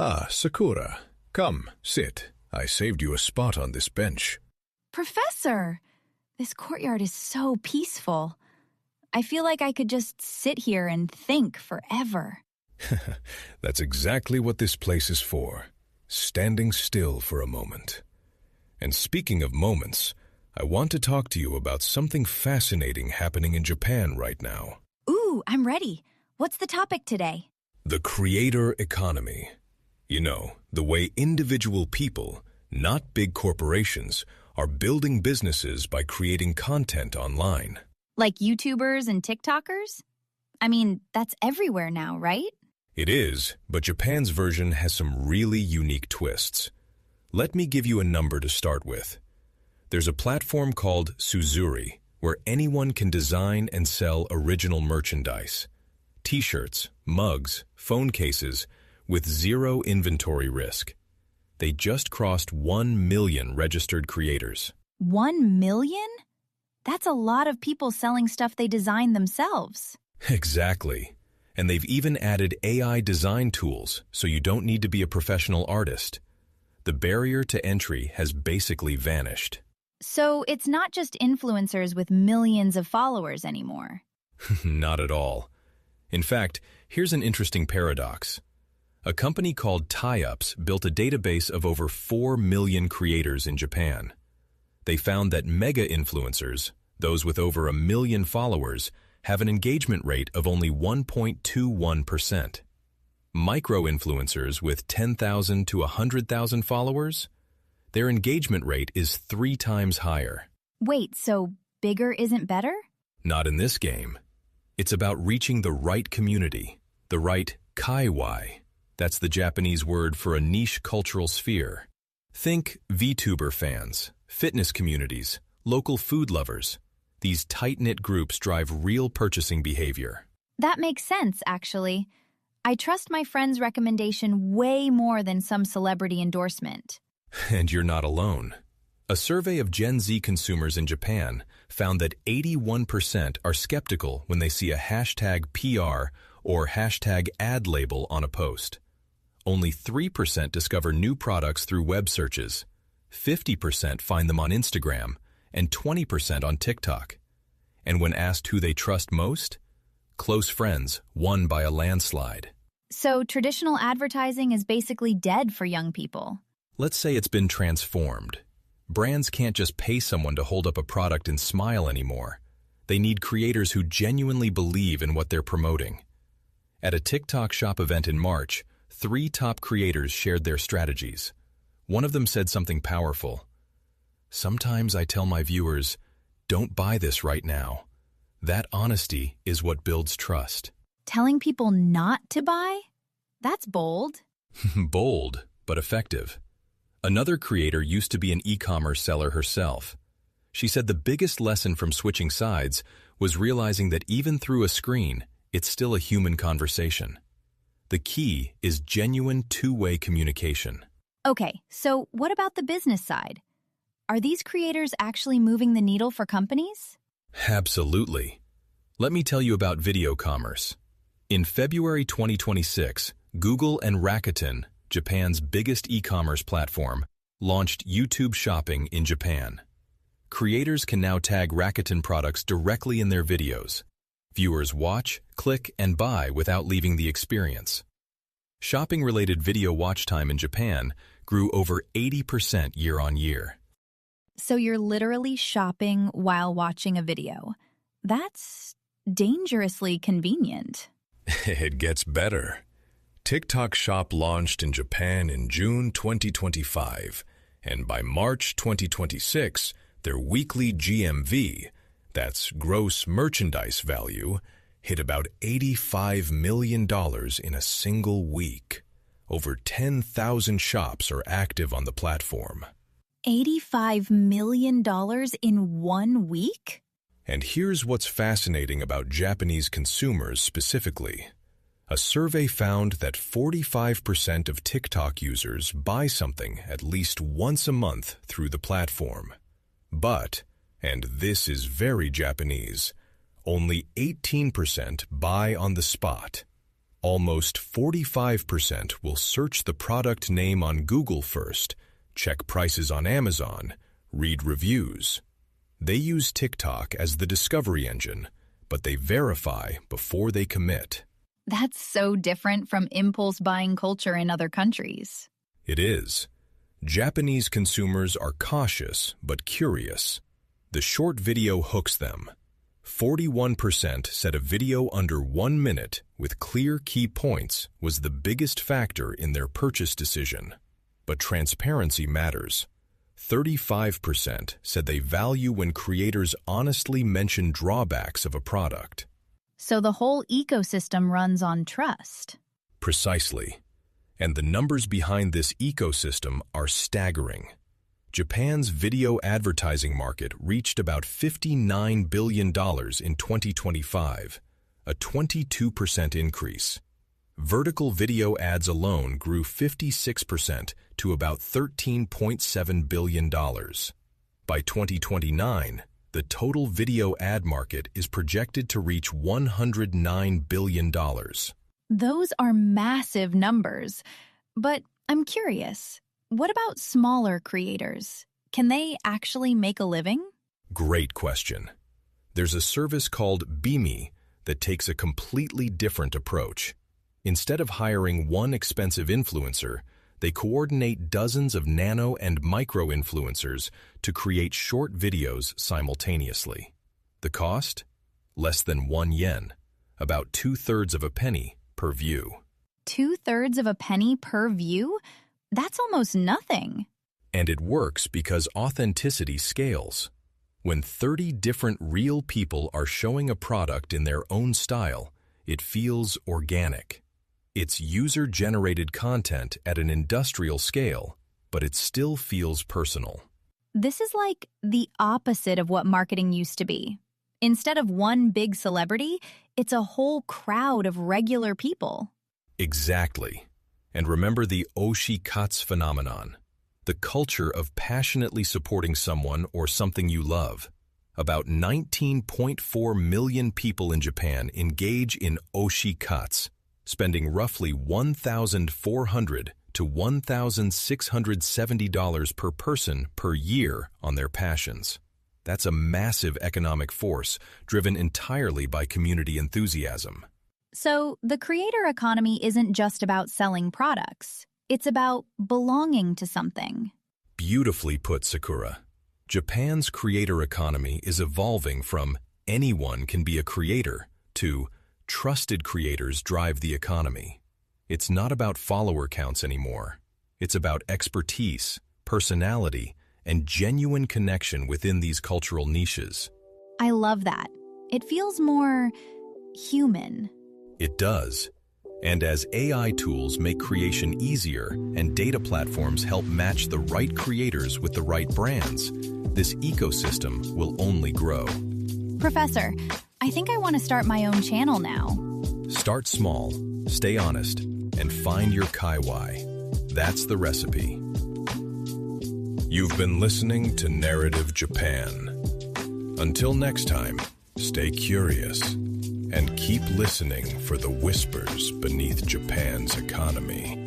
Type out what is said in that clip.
Ah, Sakura. Come, sit. I saved you a spot on this bench. Professor! This courtyard is so peaceful. I feel like I could just sit here and think forever. That's exactly what this place is for. Standing still for a moment. And speaking of moments, I want to talk to you about something fascinating happening in Japan right now. Ooh, I'm ready. What's the topic today? The creator economy. You know, the way individual people, not big corporations, are building businesses by creating content online. Like YouTubers and TikTokers? I mean, that's everywhere now, right? It is, but Japan's version has some really unique twists. Let me give you a number to start with. There's a platform called Suzuri, where anyone can design and sell original merchandise. T-shirts, mugs, phone cases, with zero inventory risk. They just crossed 1 million registered creators. 1 million? That's a lot of people selling stuff they designed themselves. Exactly. And they've even added AI design tools, so you don't need to be a professional artist. The barrier to entry has basically vanished. So it's not just influencers with millions of followers anymore. Not at all. In fact, here's an interesting paradox. A company called Tie-Ups built a database of over 4 million creators in Japan. They found that mega-influencers, those with over 1 million followers, have an engagement rate of only 1.21%. Micro-influencers with 10,000 to 100,000 followers, their engagement rate is 3 times higher. Wait, so bigger isn't better? Not in this game. It's about reaching the right community, the right kaiwai. That's the Japanese word for a niche cultural sphere. Think VTuber fans, fitness communities, local food lovers. These tight-knit groups drive real purchasing behavior. That makes sense, actually. I trust my friend's recommendation way more than some celebrity endorsement. And you're not alone. A survey of Gen Z consumers in Japan found that 81% are skeptical when they see a hashtag PR or hashtag ad label on a post. Only 3% discover new products through web searches. 50% find them on Instagram, and 20% on TikTok. And when asked who they trust most, close friends won by a landslide. So traditional advertising is basically dead for young people. Let's say it's been transformed. Brands can't just pay someone to hold up a product and smile anymore. They need creators who genuinely believe in what they're promoting. At a TikTok shop event in March, 3 top creators shared their strategies. One of them said something powerful. Sometimes I tell my viewers, don't buy this right now. That honesty is what builds trust. Telling people not to buy? That's bold. Bold, but effective. Another creator used to be an e-commerce seller herself. She said the biggest lesson from switching sides was realizing that even through a screen, it's still a human conversation. The key is genuine two-way communication. Okay, so what about the business side? Are these creators actually moving the needle for companies? Absolutely. Let me tell you about video commerce. In February 2026, Google and Rakuten, Japan's biggest e-commerce platform, launched YouTube Shopping in Japan. Creators can now tag Rakuten products directly in their videos. Viewers watch, click, and buy without leaving the experience. Shopping-related video watch time in Japan grew over 80% year-on-year. So you're literally shopping while watching a video. That's dangerously convenient. It gets better. TikTok Shop launched in Japan in June 2025, and by March 2026, their weekly GMV, that's gross merchandise value, hit about $85 million in a single week. Over 10,000 shops are active on the platform. $85 million in 1 week? And here's what's fascinating about Japanese consumers specifically. A survey found that 45% of TikTok users buy something at least once a month through the platform. But, and this is very Japanese, only 18% buy on the spot. Almost 45% will search the product name on Google first, check prices on Amazon, read reviews. They use TikTok as the discovery engine, but they verify before they commit. That's so different from impulse buying culture in other countries. It is. Japanese consumers are cautious but curious. The short video hooks them. 41% said a video under 1 minute with clear key points was the biggest factor in their purchase decision. But transparency matters. 35% said they value when creators honestly mention drawbacks of a product. So the whole ecosystem runs on trust. Precisely. And the numbers behind this ecosystem are staggering. Japan's video advertising market reached about $59 billion in 2025, a 22% increase. Vertical video ads alone grew 56% to about $13.7 billion. By 2029, the total video ad market is projected to reach $109 billion. Those are massive numbers. But I'm curious, what about smaller creators? Can they actually make a living? Great question. There's a service called Vimmy that takes a completely different approach. Instead of hiring one expensive influencer, they coordinate dozens of nano and micro-influencers to create short videos simultaneously. The cost? Less than 1 yen, about 2/3 of a penny per view. 2/3 of a penny per view? That's almost nothing. And it works because authenticity scales. When 30 different real people are showing a product in their own style, it feels organic. It's user-generated content at an industrial scale, but it still feels personal. This is like the opposite of what marketing used to be. Instead of one big celebrity, it's a whole crowd of regular people. Exactly. And remember the Oshikatsu phenomenon, the culture of passionately supporting someone or something you love. About 19.4 million people in Japan engage in Oshikatsu, spending roughly $1,400 to $1,670 per person per year on their passions. That's a massive economic force driven entirely by community enthusiasm. So the creator economy isn't just about selling products. It's about belonging to something. Beautifully put, Sakura. Japan's creator economy is evolving from anyone can be a creator to trusted creators drive the economy. It's not about follower counts anymore. It's about expertise, personality, and genuine connection within these cultural niches. I love that. It feels more human. It does. And as AI tools make creation easier and data platforms help match the right creators with the right brands, this ecosystem will only grow. Professor, I think I want to start my own channel now. Start small, stay honest, and find your kaiwai. That's the recipe. You've been listening to Narrative Japan. Until next time, stay curious and keep listening for the whispers beneath Japan's economy.